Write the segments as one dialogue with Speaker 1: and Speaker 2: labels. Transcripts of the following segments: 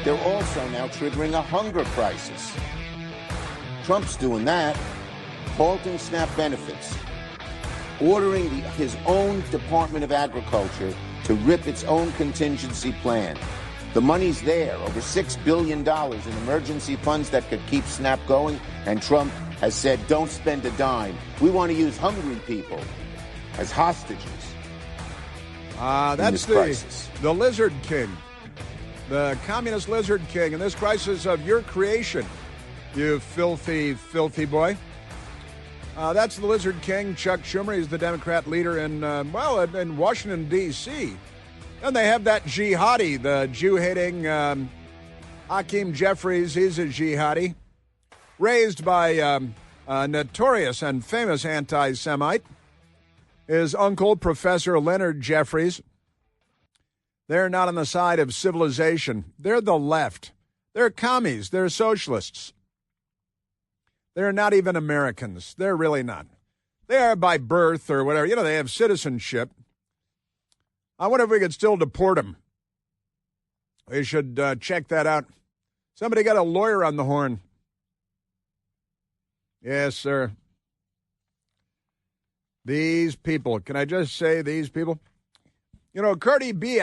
Speaker 1: They're also now triggering a hunger crisis. Trump's doing that, halting SNAP benefits, ordering his own Department of Agriculture to rip its own contingency plan. The money's there, over $6 billion in emergency funds that could keep SNAP going, and Trump has said, don't spend a dime. We want to use hungry people as hostages.
Speaker 2: That's the Lizard King, the communist Lizard King, in this crisis of your creation, you filthy, filthy boy. That's the Lizard King, Chuck Schumer. He's the Democrat leader in Washington, D.C. And they have that jihadi, the Jew-hating Hakeem Jeffries. He's a jihadi, raised by a notorious and famous anti-Semite. His uncle, Professor Leonard Jeffries. They're not on the side of civilization. They're the left. They're commies. They're socialists. They're not even Americans. They're really not. They are by birth or whatever. You know, they have citizenship. I wonder if we could still deport them. We should check that out. Somebody got a lawyer on the horn. Yes, sir. These people. Can I just say these people? You know, Cardi B,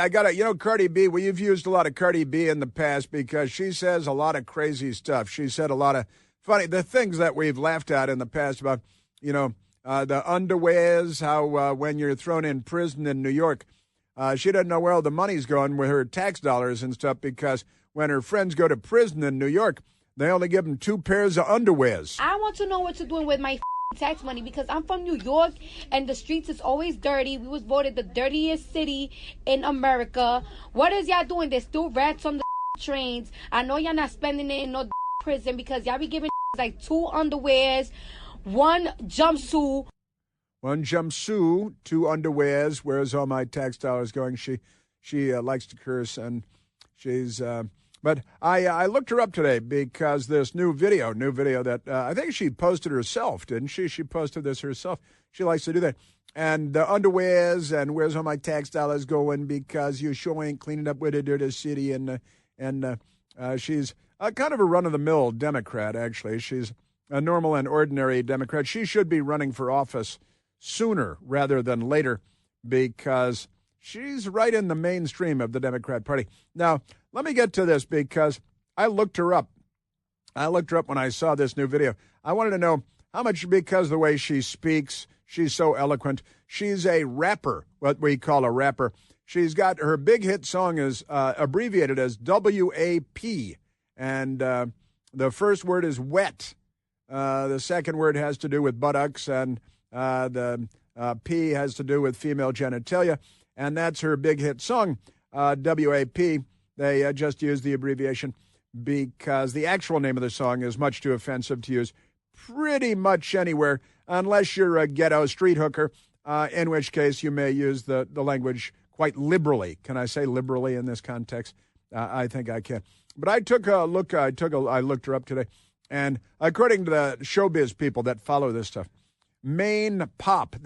Speaker 2: Cardi B, we've used a lot of Cardi B in the past because she says a lot of crazy stuff. She said a lot of the things that we've laughed at in the past about, the underwears, how when you're thrown in prison in New York, she doesn't know where all the money's going with her tax dollars and stuff because when her friends go to prison in New York, they only give them 2 pairs of underwears.
Speaker 3: I want to know what you're doing with my tax money because I'm from New York and the streets is always dirty. We was voted the dirtiest city in America. What is y'all doing? There's still rats on the trains. I know y'all not spending it in no prison because y'all be giving like 2 underwears, 1 jumpsuit.
Speaker 2: 1 jumpsuit, 2 underwears. Where's all my tax dollars going? She likes to curse, and she's. But I looked her up today because this new video that I think she posted herself, didn't she? She posted this herself. She likes to do that. And the underwears and where's all my tax dollars going because you sure ain't cleaning up with the dirty city. And she's kind of a run-of-the-mill Democrat, actually. She's a normal and ordinary Democrat. She should be running for office sooner rather than later because she's right in the mainstream of the Democrat Party. Now, let me get to this because I looked her up. When I saw this new video. I wanted to know how much, because the way she speaks, she's so eloquent. She's a rapper, what we call a rapper. She's got her big hit song is abbreviated as WAP. And the first word is wet. The second word has to do with buttocks, and the P has to do with female genitalia. And that's her big hit song, WAP. They just use the abbreviation because the actual name of the song is much too offensive to use pretty much anywhere, unless you're a ghetto street hooker, in which case you may use the language quite liberally. Can I say liberally in this context? I think I can. But I took a look. I looked her up today, and according to the showbiz people that follow this stuff, the Main Pop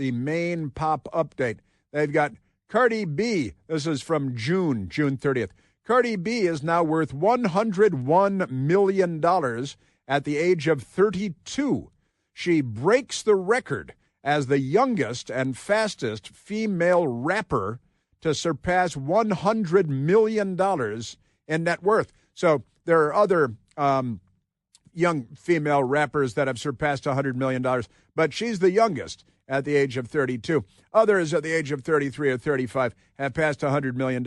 Speaker 2: update, they've got Cardi B. This is from June 30th. Cardi B is now worth $101 million at the age of 32. She breaks the record as the youngest and fastest female rapper to surpass $100 million in net worth. So there are other young female rappers that have surpassed $100 million, but she's the youngest at the age of 32. Others at the age of 33 or 35 have passed $100 million.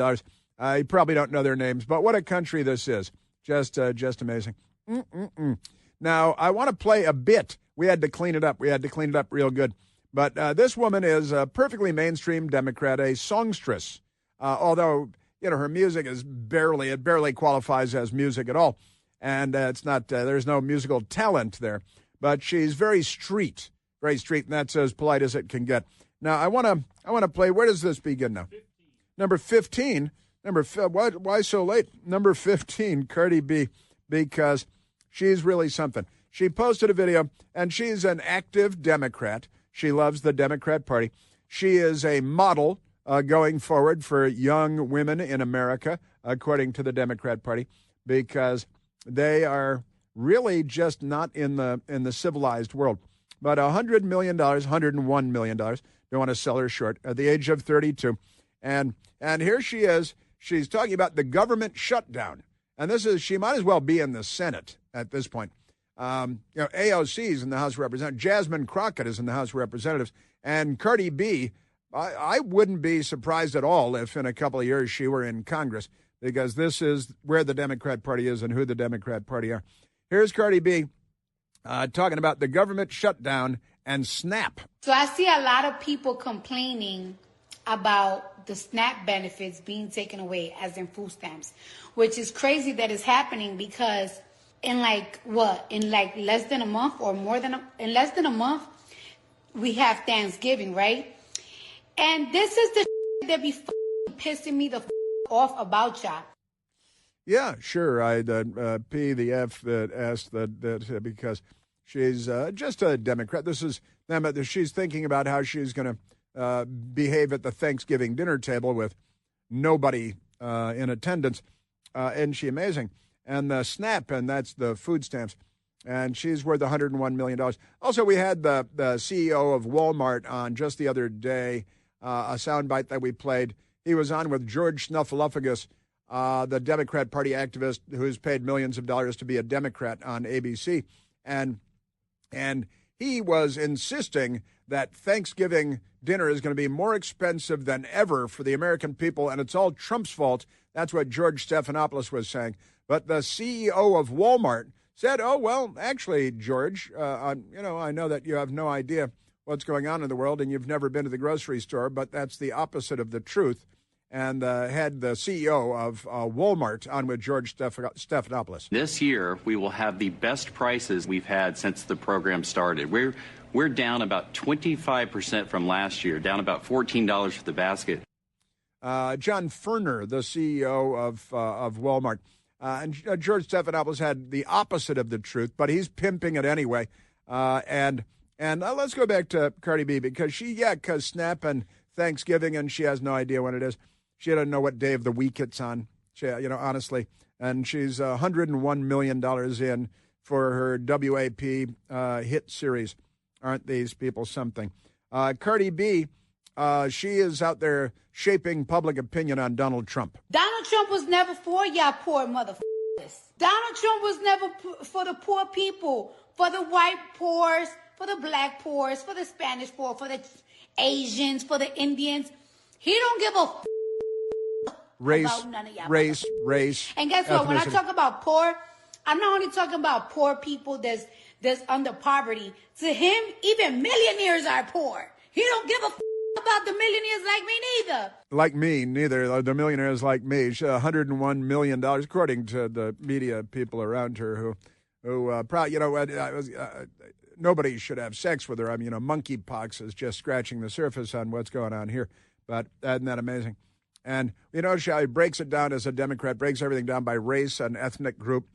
Speaker 2: You probably don't know their names, but what a country this is. Just amazing. Now, I want to play a bit. We had to clean it up. Real good. But this woman is a perfectly mainstream Democrat, a songstress, although, her music is barely qualifies as music at all. And it's not, there's no musical talent there. But she's very street, and that's as polite as it can get. Now, I want to play, where does this begin now? 15. Number 15. Why so late? Number 15, Cardi B, because she's really something. She posted a video, and she's an active Democrat. She loves the Democrat Party. She is a model going forward for young women in America, according to the Democrat Party. because they are really just not in the civilized world. But $100 million, $101 million, don't want to sell her short at the age of 32. And here she is. She's talking about the government shutdown. And she might as well be in the Senate at this point. AOC is in the House of Representatives. Jasmine Crockett is in the House of Representatives. And Cardi B, I wouldn't be surprised at all if in a couple of years she were in Congress, because this is where the Democrat Party is and who the Democrat Party are. Here's Cardi B talking about the government shutdown and SNAP.
Speaker 3: So I see a lot of people complaining about the SNAP benefits being taken away, as in food stamps, which is crazy that it's happening because in less than a month or in less than a month, we have Thanksgiving, right? And this is the that be pissing me the off about y'all.
Speaker 2: Yeah, sure. I'd P the F that asked that because she's just a Democrat. She's thinking about how she's going to behave at the Thanksgiving dinner table with nobody in attendance. Isn't she amazing? And the SNAP, and that's the food stamps. And she's worth $101 million. Also, we had the CEO of Walmart on just the other day, a soundbite that we played. He was on with George Snuffleupagus, the Democrat Party activist who's paid millions of dollars to be a Democrat on ABC. And he was insisting that Thanksgiving dinner is going to be more expensive than ever for the American people, and it's all Trump's fault. That's what George Stephanopoulos was saying. But the CEO of Walmart said, oh, well, actually, George, I know that you have no idea what's going on in the world and you've never been to the grocery store, but that's the opposite of the truth. And had the CEO of Walmart on with George Stephanopoulos.
Speaker 4: This year, we will have the best prices we've had since the program started. We're down about 25% from last year, down about $14 for the basket.
Speaker 2: John Furner, the CEO of Walmart. And George Stephanopoulos had the opposite of the truth, but he's pimping it anyway. And let's go back to Cardi B, because because SNAP and Thanksgiving, and she has no idea when it is. She doesn't know what day of the week it's on, honestly. And she's $101 million in for her WAP hit series. Aren't these people something? Cardi B, she is out there shaping public opinion on Donald Trump.
Speaker 3: Donald Trump was never for y'all poor motherfuckers. Donald Trump was never for the poor people, for the white poors, for the black poors, for the Spanish poor, for the Asians, for the Indians. He don't give a about none of y'all.
Speaker 2: Race.
Speaker 3: And guess what? When I talk about poor, I'm not only talking about poor people that's under poverty. To him, even millionaires are poor. He don't give a about the millionaires like me neither.
Speaker 2: Like me, neither. The millionaires like me. $101 million, according to the media people around her who nobody should have sex with her. I mean, monkeypox is just scratching the surface on what's going on here. But isn't that amazing? And, she breaks it down as a Democrat, breaks everything down by race and ethnic group,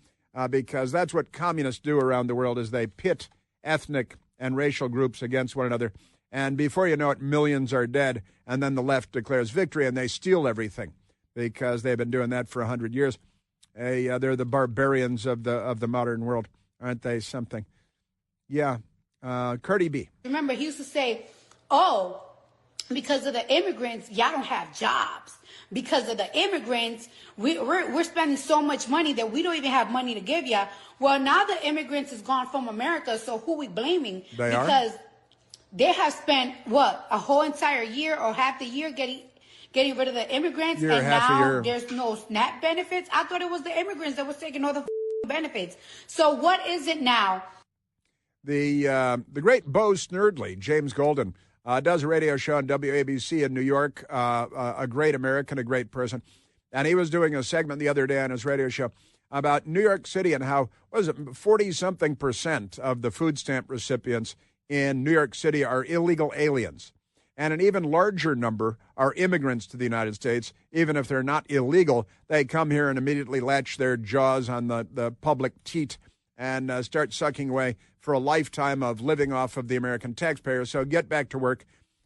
Speaker 2: because that's what communists do around the world, is they pit ethnic and racial groups against one another. And before you know it, millions are dead, and then the left declares victory, and they steal everything, because they've been doing that for 100 years. They're the barbarians of the modern world, aren't they something? Yeah. Cardi B.
Speaker 3: Remember, he used to say, because of the immigrants, y'all don't have jobs. Because of the immigrants, we're spending so much money that we don't even have money to give y'all. Well, now the immigrants is gone from America, so who we blaming? Because they have spent, a whole entire year or half the year getting rid of the immigrants, and now there's no SNAP benefits? I thought it was the immigrants that was taking all the benefits. So what is it now?
Speaker 2: The great Bo Snerdley, James Golden, does a radio show on WABC in New York, a great American, a great person. And he was doing a segment the other day on his radio show about New York City and how, 40-something% of the food stamp recipients in New York City are illegal aliens. And an even larger number are immigrants to the United States. Even if they're not illegal, they come here and immediately latch their jaws on the public teat and start sucking away for a lifetime of living off of the American taxpayer. So get back to work.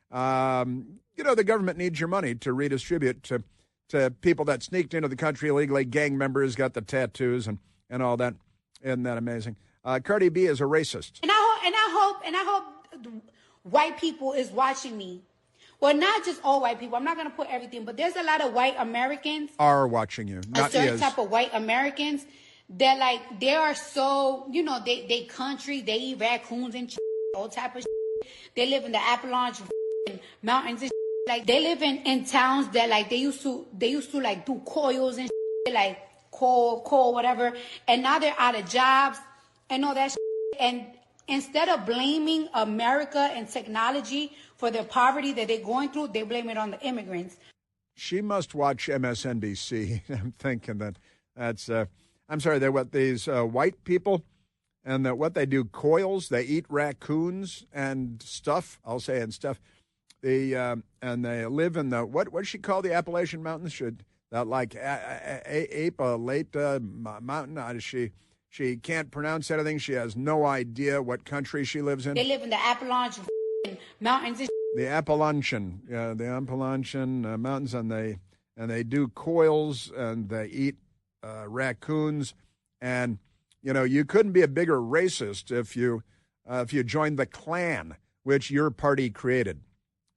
Speaker 2: The government needs your money to redistribute to to people that sneaked into the country illegally, gang members, got the tattoos and all that. Isn't that amazing? Cardi B is a racist.
Speaker 3: And I hope white people is watching me. Well, not just all white people. I'm not going to put everything, but there's a lot of white Americans.
Speaker 2: Are watching you. Not
Speaker 3: a certain
Speaker 2: is.
Speaker 3: type of white Americans that, like, they are so, they country, they eat raccoons and all type of They live in the Appaloncha Mountains and like, they live in towns that, like, they used to like, do coils and like, coal, whatever. And now they're out of jobs and all that And instead of blaming America and technology for the poverty that they're going through, they blame it on the immigrants.
Speaker 2: She must watch MSNBC. I'm thinking that's, I'm sorry, they're what, these white people, and that what they do, coils, they eat raccoons and stuff, I'll say, and stuff. And they live in the, what's she call the Appalachian Mountains? Appalachia Mountain? She can't pronounce anything. She has no idea what country she lives in.
Speaker 3: They live in the Appaloncha Mountains.
Speaker 2: The Appalachian Mountains, and they do coils and they eat raccoons, and you couldn't be a bigger racist if you joined the Klan, which your party created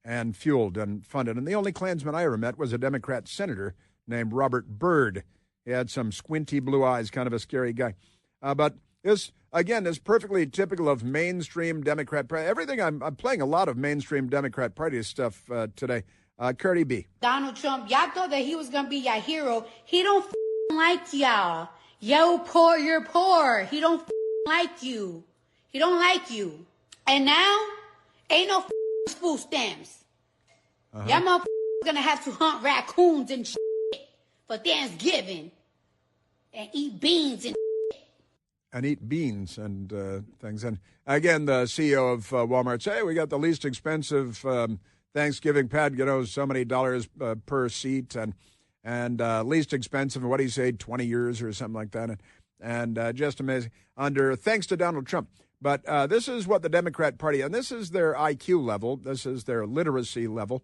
Speaker 2: and fueled and funded. And the only Klansman I ever met was a Democrat senator named Robert Byrd. He had some squinty blue eyes, kind of a scary guy. But this, again, is perfectly typical of mainstream Democrat Party. Everything, I'm playing a lot of mainstream Democrat Party stuff today. Cardi B.
Speaker 3: Donald Trump, y'all thought that he was going to be your hero. He don't like y'all. You're poor. He don't like you. He don't like you. And now, ain't no food stamps. Y'all motherfuckers going to have to hunt raccoons and for Thanksgiving and eat beans and
Speaker 2: things. And again, the CEO of Walmart said, hey, we got the least expensive Thanksgiving pad, so many dollars per seat, and least expensive, what do you say, 20 years or something like that. And just amazing. Thanks to Donald Trump. But this is what the Democrat Party, and this is their IQ level, this is their literacy level.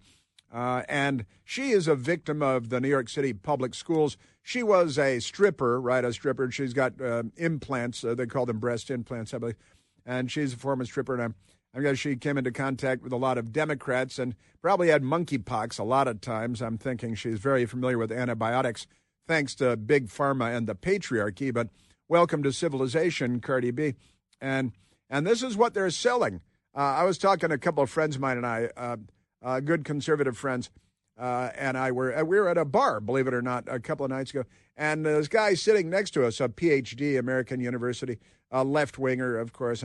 Speaker 2: And she is a victim of the New York City public schools. She was a stripper, right? A stripper. She's got implants. They call them breast implants, I believe. And she's a former stripper. And I guess she came into contact with a lot of Democrats and probably had monkeypox a lot of times. I'm thinking she's very familiar with antibiotics, thanks to Big Pharma and the patriarchy. But welcome to civilization, Cardi B. And this is what they're selling. I was talking to a couple of friends of mine and I, good conservative friends, and we were at a bar, believe it or not, a couple of nights ago, and this guy sitting next to us, a PhD, American University, a left-winger, of course,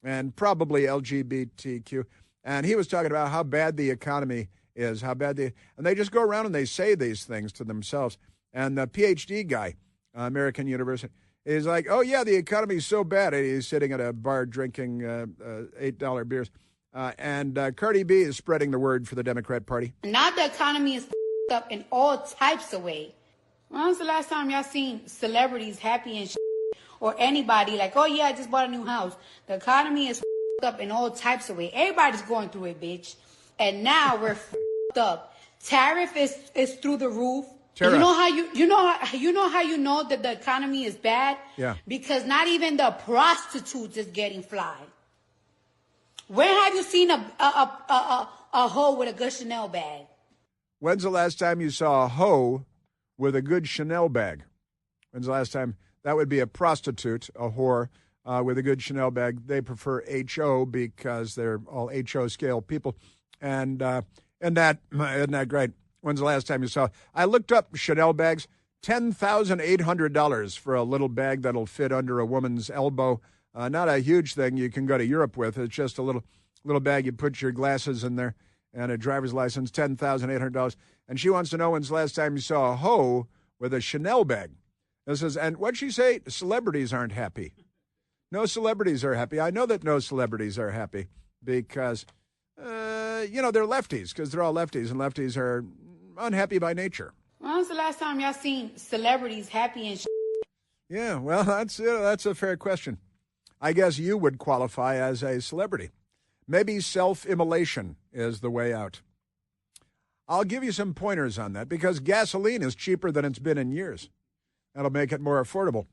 Speaker 2: and probably LGBTQ, and he was talking about how bad the economy is, and they just go around and they say these things to themselves, and the PhD guy, American University, is like, oh, yeah, the economy's so bad, and he's sitting at a bar drinking $8 beers. And Cardi B is spreading the word for the Democrat Party.
Speaker 3: Now the economy is up in all types of ways. When was the last time y'all seen celebrities happy and or anybody like, oh yeah, I just bought a new house? The economy is up in all types of ways. Everybody's going through it, bitch. And now we're up. Tariff is through the roof. You know how you know that the economy is bad?
Speaker 2: Yeah.
Speaker 3: Because not even the prostitutes is getting fly. Where have you seen a hoe with a good Chanel bag?
Speaker 2: When's the last time you saw a hoe with a good Chanel bag? When's the last time? That would be a prostitute, a whore, with a good Chanel bag. They prefer HO because they're all HO scale people. And isn't that great? When's the last time you saw? I looked up Chanel bags, $10,800 for a little bag that'll fit under a woman's elbow. Not a huge thing you can go to Europe with. It's just a little bag. You put your glasses in there and a driver's license, $10,800. And she wants to know when's the last time you saw a hoe with a Chanel bag. This is, and what'd she say? Celebrities aren't happy. No celebrities are happy. I know that no celebrities are happy because, they're lefties, because they're all lefties, and lefties are unhappy by nature.
Speaker 3: When was the last time y'all seen celebrities happy and
Speaker 2: Yeah, well, that's a fair question. I guess you would qualify as a celebrity. Maybe self-immolation is the way out. I'll give you some pointers on that because gasoline is cheaper than it's been in years. That'll make it more affordable.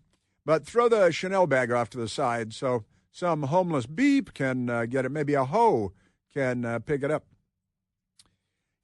Speaker 2: But throw the Chanel bag off to the side so some homeless beep can get it. Maybe a hoe can pick it up.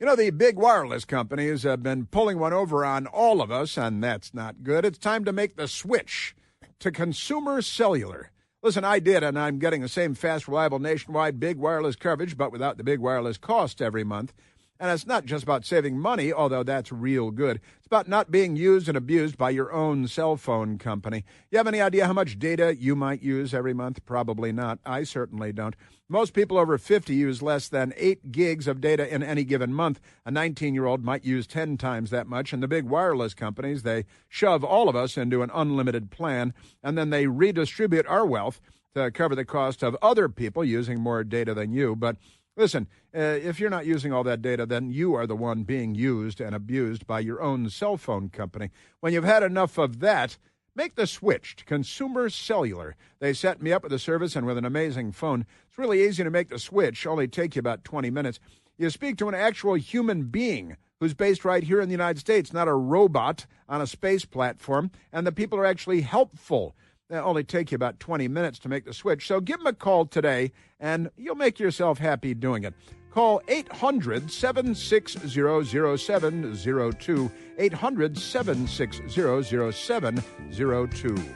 Speaker 2: You know, the big wireless companies have been pulling one over on all of us, and that's not good. It's time to make the switch to consumer cellular. Listen, I did, and I'm getting the same fast, reliable, nationwide big wireless coverage, but without the big wireless cost every month. And it's not just about saving money, although that's real good. It's about not being used and abused by your own cell phone company. You have any idea how much data you might use every month? Probably not. I certainly don't. Most people over 50 use less than 8 gigs of data in any given month. A 19-year-old might use 10 times that much. And the big wireless companies, they shove all of us into an unlimited plan, and then they redistribute our wealth to cover the cost of other people using more data than you. But listen, if you're not using all that data, then you are the one being used and abused by your own cell phone company. When you've had enough of that, make the switch to Consumer Cellular. They set me up with a service and with an amazing phone. It's really easy to make the switch, only take you about 20 minutes. You speak to an actual human being who's based right here in the United States, not a robot on a space platform, and the people are actually helpful. It'll only take you about 20 minutes to make the switch. So give them a call today, and you'll make yourself happy doing it. Call 800-760-0702, 800-760-0702.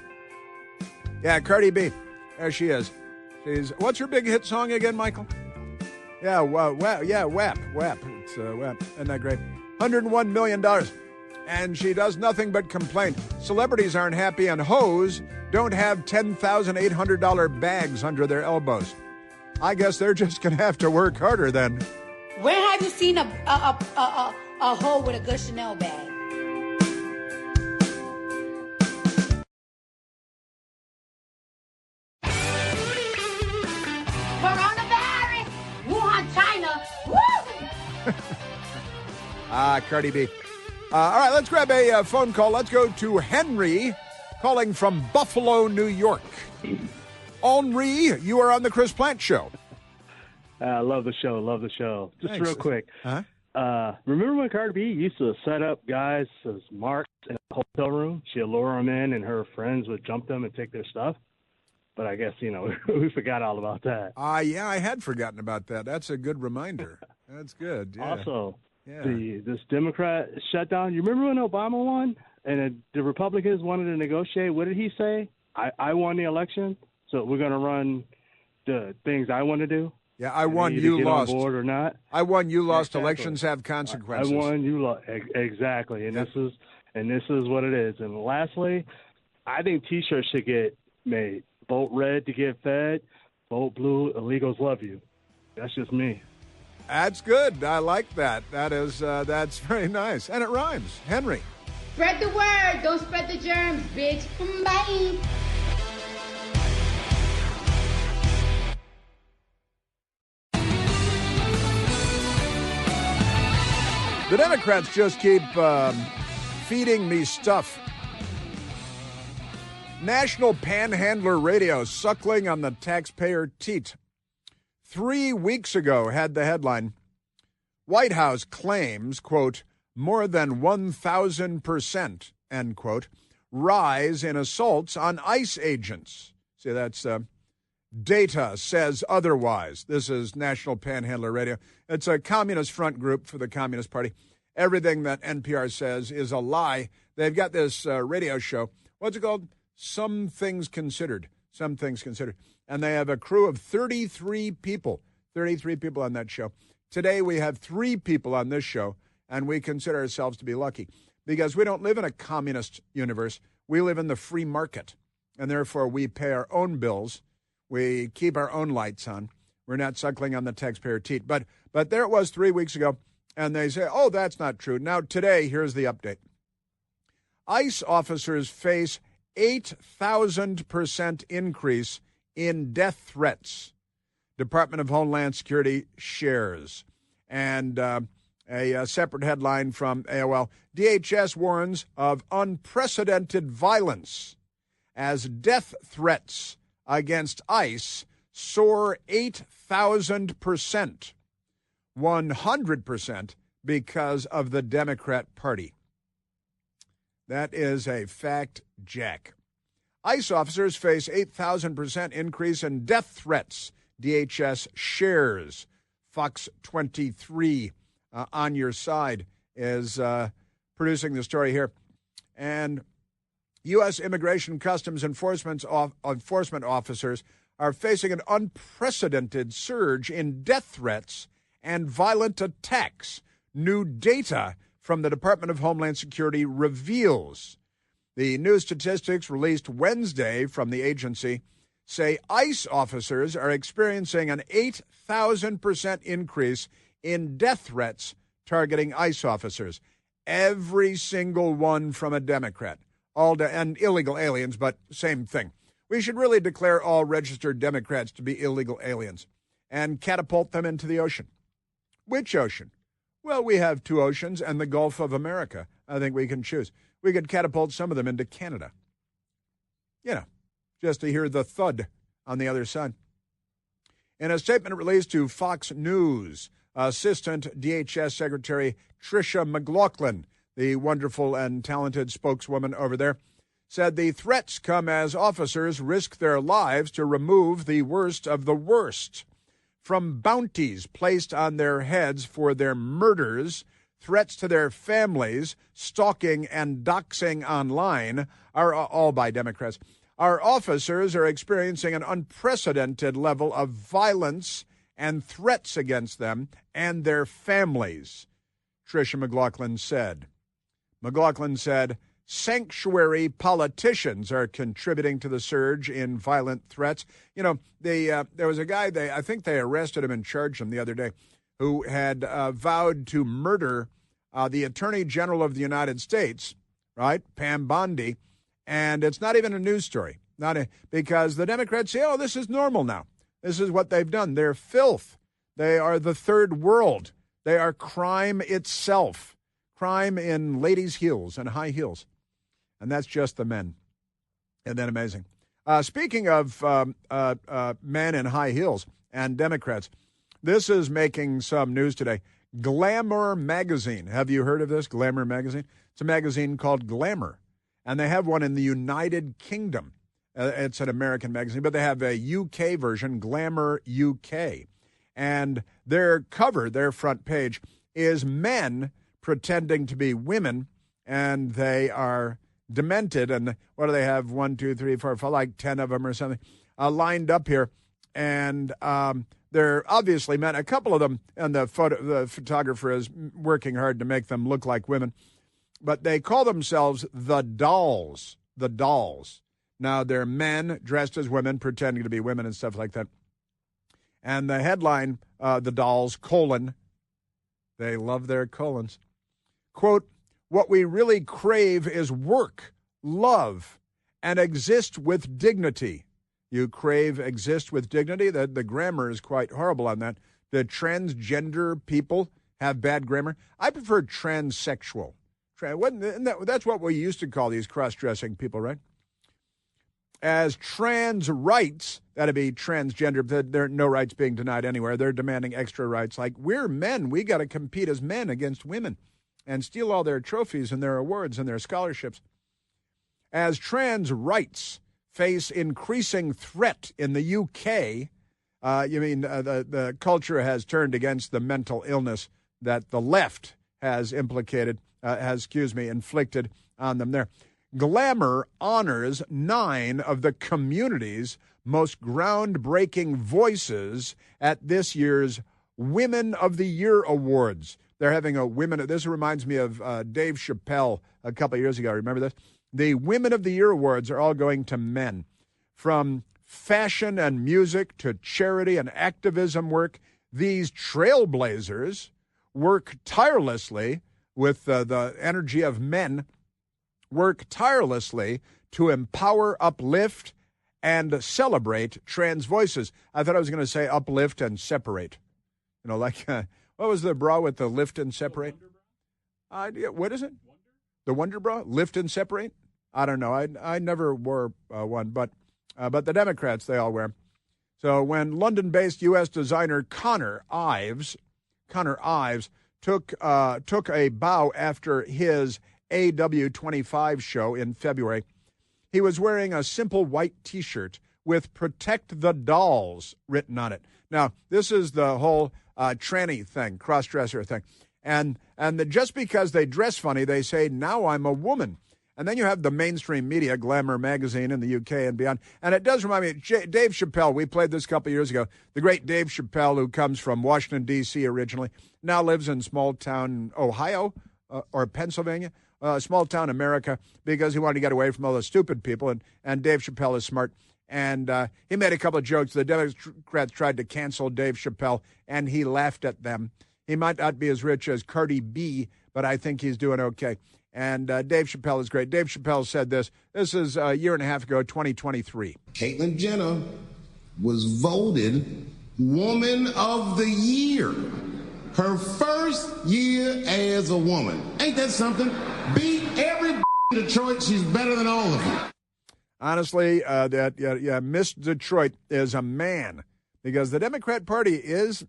Speaker 2: Yeah, Cardi B. There she is. What's her big hit song again, Michael? Yeah, WAP. It's WAP. Isn't that great? $101 million. And she does nothing but complain. Celebrities aren't happy, and hoes don't have $10,800 bags under their elbows. I guess they're just going to have to work harder then.
Speaker 3: Where have you seen a hoe with a good Chanel bag? Coronavirus! Wuhan, China! Woo!
Speaker 2: Cardi B. All right, let's grab a phone call. Let's go to Henry, calling from Buffalo, New York. Henry, you are on the Chris Plant Show.
Speaker 5: I love the show. Just
Speaker 2: Thanks.
Speaker 5: real quick. Remember when Cardi B used to set up guys as marks in a hotel room? She'd lure them in, and her friends would jump them and take their stuff? But I guess, we forgot all about that.
Speaker 2: Yeah, I had forgotten about that. That's a good reminder. That's good. Yeah.
Speaker 5: Also, this Democrat shutdown, you remember when Obama won and the Republicans wanted to negotiate? What did he say? I won the election, so we're going to run the things I want to do.
Speaker 2: Yeah, I won, you lost.
Speaker 5: On board or not.
Speaker 2: I won, you lost.
Speaker 5: Exactly.
Speaker 2: Elections have consequences.
Speaker 5: I won, you lost. Exactly, and this is what it is. And lastly, I think T-shirts should get made. Vote red to get fed. Vote blue. Illegals love you. That's just me.
Speaker 2: That's good. I like that. That's very nice, and it rhymes. Henry.
Speaker 3: Spread the word. Don't spread the germs, bitch. Bye.
Speaker 2: The Democrats just keep feeding me stuff. National Panhandler Radio, suckling on the taxpayer teat. 3 weeks ago had the headline, White House claims, quote, more than 1,000%, end quote, rise in assaults on ICE agents. See, that's data says otherwise. This is National Panhandler Radio. It's a communist front group for the Communist Party. Everything that NPR says is a lie. They've got this radio show. What's it called? Some Things Considered. Some Things Considered. And they have a crew of 33 people. 33 people on that show. Today we have 3 people on this show, and we consider ourselves to be lucky because we don't live in a communist universe. We live in the free market, and therefore we pay our own bills. We keep our own lights on. We're not suckling on the taxpayer teat. But there it was 3 weeks ago, and they say, oh, that's not true. Now, today, here's the update. ICE officers face 8,000% increase in death threats. Department of Homeland Security shares. And a separate headline from AOL. DHS warns of unprecedented violence as death threats against ICE soar 8,000%, 100% because of the Democrat Party. That is a fact, Jack. ICE officers face 8,000% increase in death threats, DHS shares. Fox 23 on your side is producing the story here. And U.S. Immigration Customs Enforcement officers are facing an unprecedented surge in death threats and violent attacks. New data from the Department of Homeland Security reveals. The new statistics released Wednesday from the agency say ICE officers are experiencing an 8,000% increase in death threats targeting ICE officers. Every single one from a Democrat. And illegal aliens, but same thing. We should really declare all registered Democrats to be illegal aliens and catapult them into the ocean. Which ocean? Well, we have two oceans and the Gulf of America. I think we can choose. We could catapult some of them into Canada. Just to hear the thud on the other side. In a statement released to Fox News, Assistant DHS Secretary Tricia McLaughlin, the wonderful and talented spokeswoman over there, said the threats come as officers risk their lives to remove the worst of the worst. From bounties placed on their heads for their murders, threats to their families, stalking and doxing online are all by Democrats. Our officers are experiencing an unprecedented level of violence and threats against them and their families, Tricia McLaughlin said. McLaughlin said, sanctuary politicians are contributing to the surge in violent threats. There was a guy, I think they arrested him and charged him the other day, who had vowed to murder the Attorney General of the United States, right, Pam Bondi, and it's not even a news story, because the Democrats say, oh, this is normal now. This is what they've done. They're filth. They are the third world. They are crime itself, crime in ladies' heels and high heels. And that's just the men. Isn't that amazing? Speaking of men in high heels and Democrats, this is making some news today. Glamour magazine. Have you heard of this, Glamour magazine? It's a magazine called Glamour, and they have one in the United Kingdom. It's an American magazine, but they have a UK version, Glamour UK. And their cover, their front page, is men pretending to be women, and they are demented. And what do they have? 1, 2, 3, 4, 5, like 10 of them or something, lined up here. And they're obviously men. A couple of them, and the photographer is working hard to make them look like women. But they call themselves the Dolls. The Dolls. Now, they're men dressed as women, pretending to be women and stuff like that. And the headline, the Dolls, : they love their colons. Quote, what we really crave is work, love, and exist with dignity. You crave exist with dignity? The grammar is quite horrible on that. The transgender people have bad grammar. I prefer transsexual. That's what we used to call these cross-dressing people, right? As trans rights, that'd be transgender, there are no rights being denied anywhere. They're demanding extra rights. Like, we're men. We got to compete as men against women and steal all their trophies and their awards and their scholarships. As trans rights face increasing threat in the UK, the culture has turned against the mental illness that the left has inflicted on them there. Glamour honors 9 of the community's most groundbreaking voices at this year's Women of the Year Awards. They're having a women. This reminds me of Dave Chappelle a couple of years ago. Remember this? The Women of the Year Awards are all going to men. From fashion and music to charity and activism work, these trailblazers work tirelessly with the energy of men, work tirelessly to empower, uplift, and celebrate trans voices. I thought I was going to say uplift and separate. What was the bra with the lift and separate? What is it? The Wonder Bra? Lift and separate? I don't know. I never wore one, but the Democrats, they all wear them. So when London-based U.S. designer Connor Ives took a bow after his AW25 show in February. He was wearing a simple white T-shirt with "Protect the Dolls" written on it. Now, this is the whole tranny thing, cross-dresser thing. And just because they dress funny, they say, now I'm a woman. And then you have the mainstream media, Glamour magazine in the UK and beyond. And it does remind me of Dave Chappelle. We played this a couple years ago. The great Dave Chappelle, who comes from Washington, D.C. originally, now lives in small-town Ohio or Pennsylvania, small-town America, because he wanted to get away from all the stupid people. And Dave Chappelle is smart. And he made a couple of jokes. The Democrats tried to cancel Dave Chappelle, and he laughed at them. He might not be as rich as Cardi B, but I think he's doing okay. And Dave Chappelle is great. Dave Chappelle said this. This is a year and a half ago, 2023.
Speaker 6: Caitlyn Jenner was voted Woman of the Year. Her first year as a woman. Ain't that something? Beat every in Detroit. She's better than all of them.
Speaker 2: Honestly, Miss Detroit is a man, because the Democrat Party is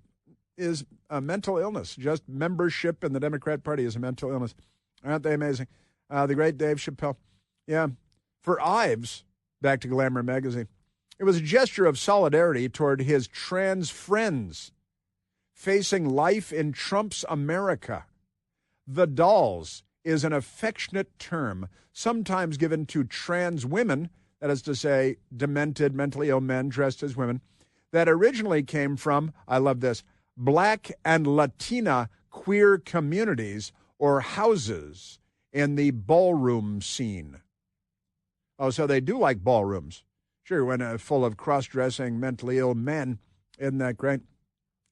Speaker 2: a mental illness. Just membership in the Democrat Party is a mental illness. Aren't they amazing? The great Dave Chappelle. Yeah. For Ives, back to Glamour magazine, it was a gesture of solidarity toward his trans friends facing life in Trump's America. The dolls is an affectionate term sometimes given to trans women, that is to say, demented, mentally ill men dressed as women, that originally came from, I love this, Black and Latina queer communities or houses in the ballroom scene. Oh, so they do like ballrooms. Sure, when full of cross-dressing, mentally ill men. Isn't that great?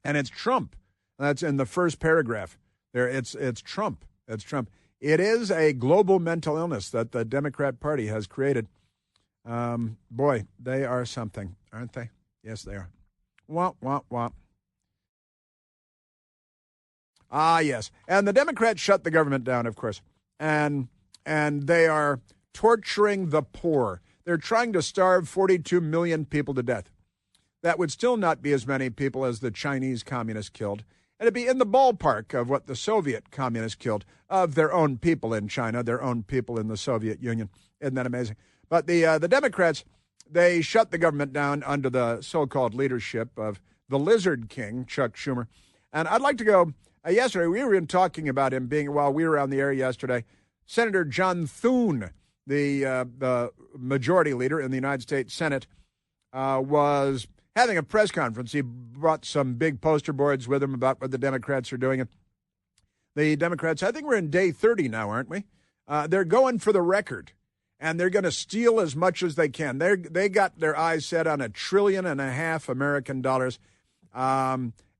Speaker 2: And it's Trump. That's in the first paragraph. There, it's Trump. It's Trump. It is a global mental illness that the Democrat Party has created. Boy, they are something, aren't they? Yes, they are. Womp, womp, womp. Ah, yes. And the Democrats shut the government down, of course. And they are torturing the poor. They're trying to starve 42 million people to death. That would still not be as many people as the Chinese communists killed. And it'd be in the ballpark of what the Soviet communists killed of their own people in China, their own people in the Soviet Union. Isn't that amazing? But the Democrats, they shut the government down under the so-called leadership of the Lizard King, Chuck Schumer. And I'd like to go... yesterday, we were talking about him being, while we were on the air yesterday, Senator John Thune, the majority leader in the United States Senate, was having a press conference. He brought some big poster boards with him about what the Democrats are doing. And the Democrats, I think we're in day 30 now, aren't we? They're going for the record, and they're going to steal as much as they can. They got their eyes set on $1.5 trillion American dollars.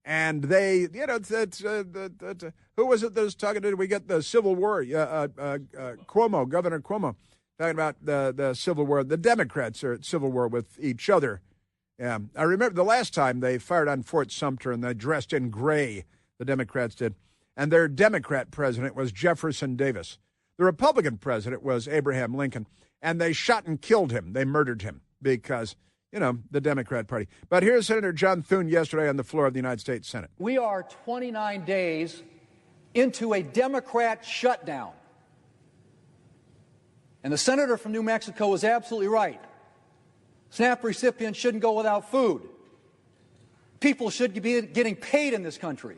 Speaker 2: And they, who was it that was talking to? We get the Civil War, Cuomo, Governor Cuomo, talking about the Civil War. The Democrats are at civil war with each other. Yeah, I remember the last time they fired on Fort Sumter and they dressed in gray, the Democrats did. And their Democrat president was Jefferson Davis. The Republican president was Abraham Lincoln. And they shot and killed him. They murdered him because... the Democrat Party. But here's Senator John Thune yesterday on the floor of the United States Senate.
Speaker 7: We are 29 days into a Democrat shutdown. And the senator from New Mexico was absolutely right. SNAP recipients shouldn't go without food. People should be getting paid in this country.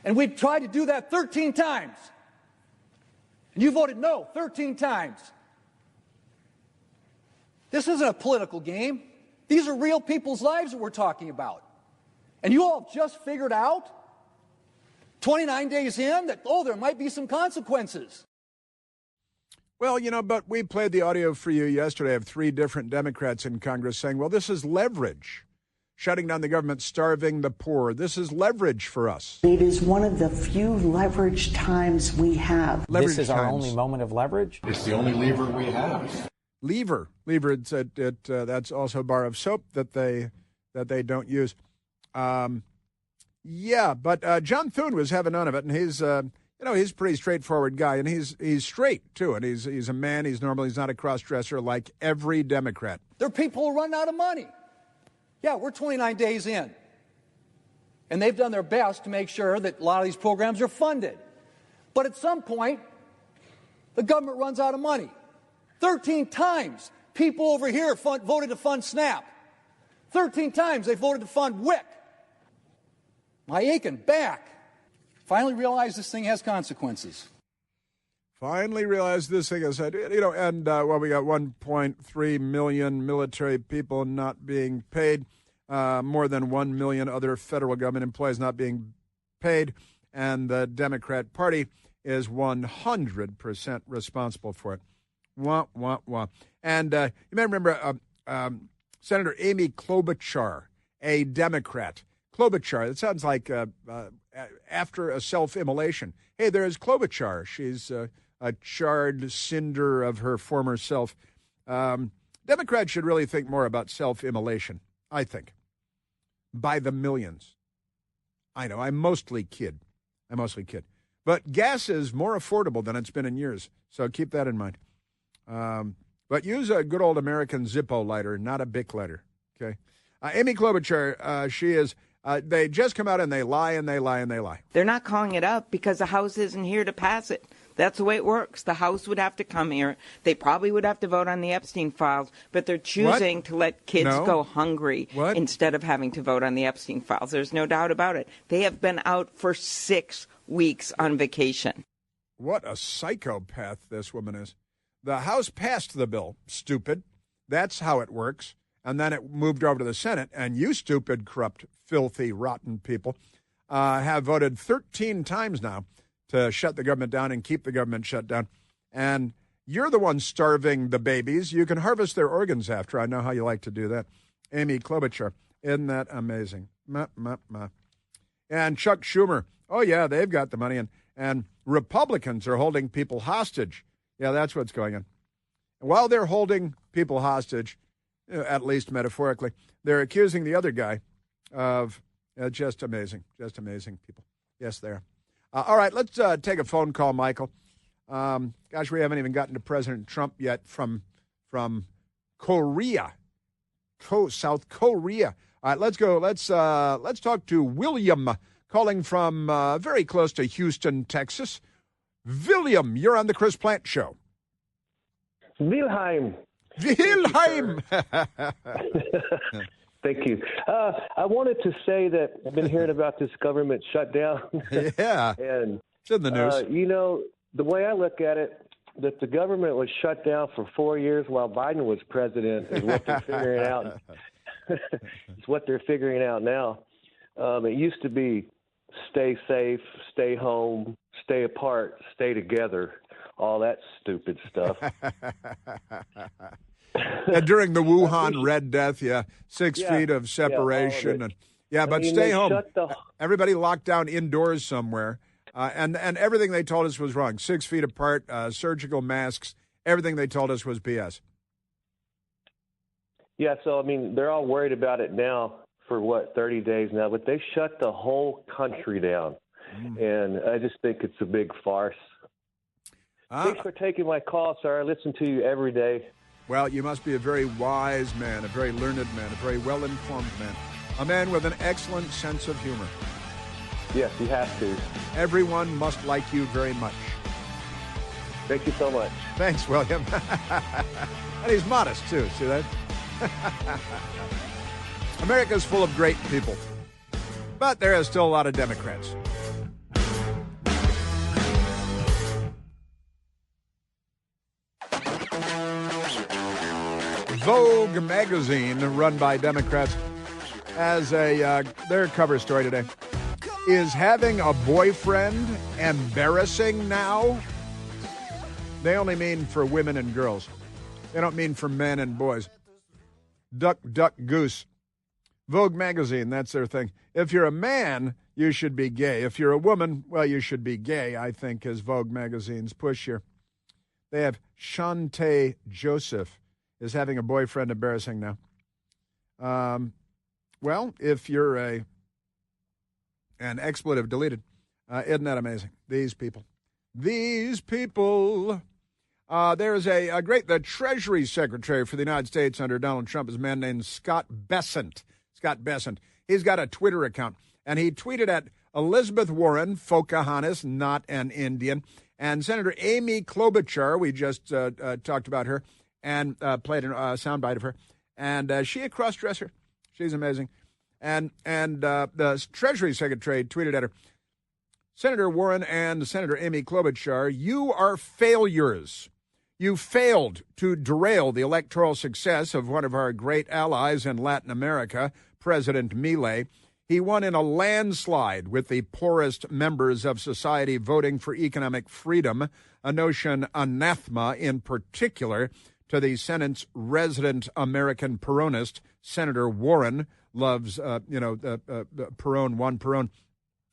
Speaker 7: And we've tried to do that 13 times. And you voted no 13 times. This isn't a political game. These are real people's lives that we're talking about. And you all just figured out, 29 days in, that, there might be some consequences.
Speaker 2: Well, but we played the audio for you yesterday of 3 different Democrats in Congress saying, well, this is leverage. Shutting down the government, starving the poor. This is leverage for us.
Speaker 8: It is one of the few leverage times we have.
Speaker 9: This is our only moment of leverage?
Speaker 10: It's the only lever we have.
Speaker 2: Lever. That's also a bar of soap that they don't use. But John Thune was having none of it, and he's a pretty straightforward guy, and he's straight too, and he's a man. He's not a cross-dresser like every Democrat.
Speaker 7: There are people who run out of money. Yeah, we're 29 days in. And they've done their best to make sure that a lot of these programs are funded. But at some point, the government runs out of money. 13 times people over here voted to fund SNAP. 13 times they voted to fund WIC. My aching back. Finally realized this thing has consequences.
Speaker 2: Finally realized this thing has, and we got 1.3 million military people not being paid, more than 1 million other federal government employees not being paid, and the Democrat Party is 100% responsible for it. Wah, wah, wah. And you may remember Senator Amy Klobuchar, a Democrat. Klobuchar, it sounds like after a self-immolation. Hey, there's Klobuchar. She's a charred cinder of her former self. Democrats should really think more about self-immolation, I think, by the millions. I know, I mostly kid. But gas is more affordable than it's been in years, so keep that in mind. But use a good old American Zippo lighter, not a Bic lighter, okay? Amy Klobuchar, she is... they just come out and they lie and they lie and they lie.
Speaker 11: They're not calling it up because the House isn't here to pass it. That's the way it works. The House would have to come here. They probably would have to vote on the Epstein files, but they're choosing to let kids go hungry instead of having to vote on the Epstein files. There's no doubt about it. They have been out for 6 weeks on vacation.
Speaker 2: What a psychopath this woman is. The House passed the bill, stupid. That's how it works. And then it moved over to the Senate, and you stupid, corrupt, filthy, rotten people have voted 13 times now to shut the government down and keep the government shut down. And you're the one starving the babies. You can harvest their organs after. I know how you like to do that. Amy Klobuchar. Isn't that amazing? And Chuck Schumer. Oh, yeah, they've got the money. And Republicans are holding people hostage. Yeah, that's what's going on. And while they're holding people hostage, at least metaphorically, they're accusing the other guy of just amazing people. Yes, they are. All right, let's take a phone call, Michael. Gosh, we haven't even gotten to President Trump yet from Korea, South Korea. All right, let's go. Let's talk to William, calling from very close to Houston, Texas. William, you're on the Chris Plant Show.
Speaker 12: Wilhelm. Thank you. I wanted to say that I've been hearing about this government shutdown.
Speaker 2: Yeah,
Speaker 12: and
Speaker 2: it's in the news.
Speaker 12: The way I look at it, that the government was shut down for 4 years while Biden was president is what they're figuring out. It's what they're figuring out now. It used to be stay safe, stay home, stay apart, stay together, all that stupid stuff.
Speaker 2: During the Wuhan Red Death, 6 feet of separation. But stay home. Everybody locked down indoors somewhere. And everything they told us was wrong. 6 feet apart, surgical masks, everything they told us was BS.
Speaker 12: Yeah, so, they're all worried about it now for, 30 days now. But they shut the whole country down. And I just think it's a big farce. Thanks for taking my call, sir. I listen to you every day.
Speaker 2: Well, you must be a very wise man, a very learned man, a very well-informed man, a man with an excellent sense of humor.
Speaker 12: Yes, you have to.
Speaker 2: Everyone must like you very much.
Speaker 12: Thank you so much.
Speaker 2: Thanks, William. And he's modest, too. See that? America's full of great people. But there is still a lot of Democrats. Vogue magazine, run by Democrats, has their cover story today. Is having a boyfriend embarrassing now? They only mean for women and girls. They don't mean for men and boys. Duck, duck, goose. Vogue magazine, that's their thing. If you're a man, you should be gay. If you're a woman, well, you should be gay, I think, is Vogue magazine's push here. They have Shantae Joseph is having a boyfriend embarrassing now. Well, if you're an expletive deleted, isn't that amazing? These people. There's the Treasury Secretary for the United States under Donald Trump is a man named Scott Bessent. He's got a Twitter account, And he tweeted at Elizabeth Warren, Pocahontas, not an Indian, and Senator Amy Klobuchar, we just talked about her, and played a soundbite of her. And she a cross-dresser. She's amazing. And the Treasury Secretary tweeted at her, Senator Warren and Senator Amy Klobuchar, you are failures. You failed to derail the electoral success of one of our great allies in Latin America, President Milei. He won in a landslide with the poorest members of society voting for economic freedom, a notion anathema in particular to the Senate's resident American Peronist, Senator Warren, loves, Peron, one Peron.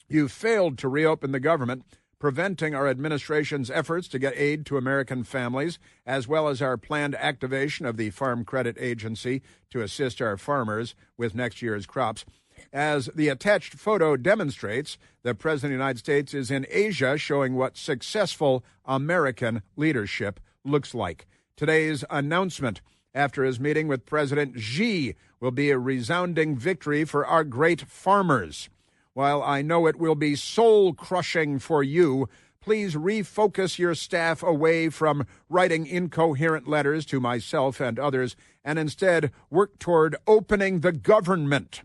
Speaker 2: You failed to reopen the government, preventing our administration's efforts to get aid to American families, as well as our planned activation of the Farm Credit Agency to assist our farmers with next year's crops. As the attached photo demonstrates, the President of the United States is in Asia showing what successful American leadership looks like. Today's announcement after his meeting with President Xi will be a resounding victory for our great farmers. While I know it will be soul-crushing for you, please refocus your staff away from writing incoherent letters to myself and others, and instead work toward opening the government.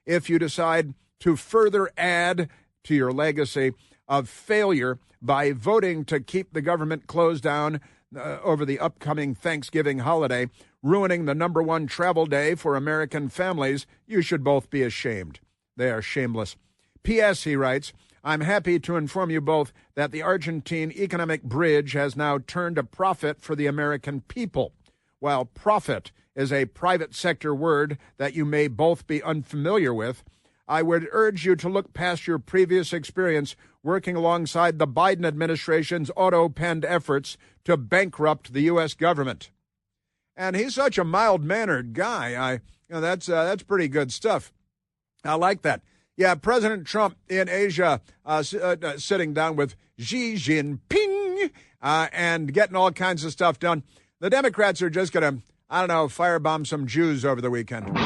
Speaker 2: If you decide to further add to your legacy of failure by voting to keep the government closed down over the upcoming Thanksgiving holiday, ruining the number one travel day for American families, you should both be ashamed. They are shameless. P.S., he writes, I'm happy to inform you both that the Argentine economic bridge has now turned a profit for the American people. While profit is a private sector word that you may both be unfamiliar with, I would urge you to look past your previous experience working alongside the Biden administration's auto-penned efforts to bankrupt the U.S. government. And he's such a mild-mannered guy. That's pretty good stuff. I like that. Yeah, President Trump in Asia sitting down with Xi Jinping and getting all kinds of stuff done. The Democrats are just going to, firebomb some Jews over the weekend.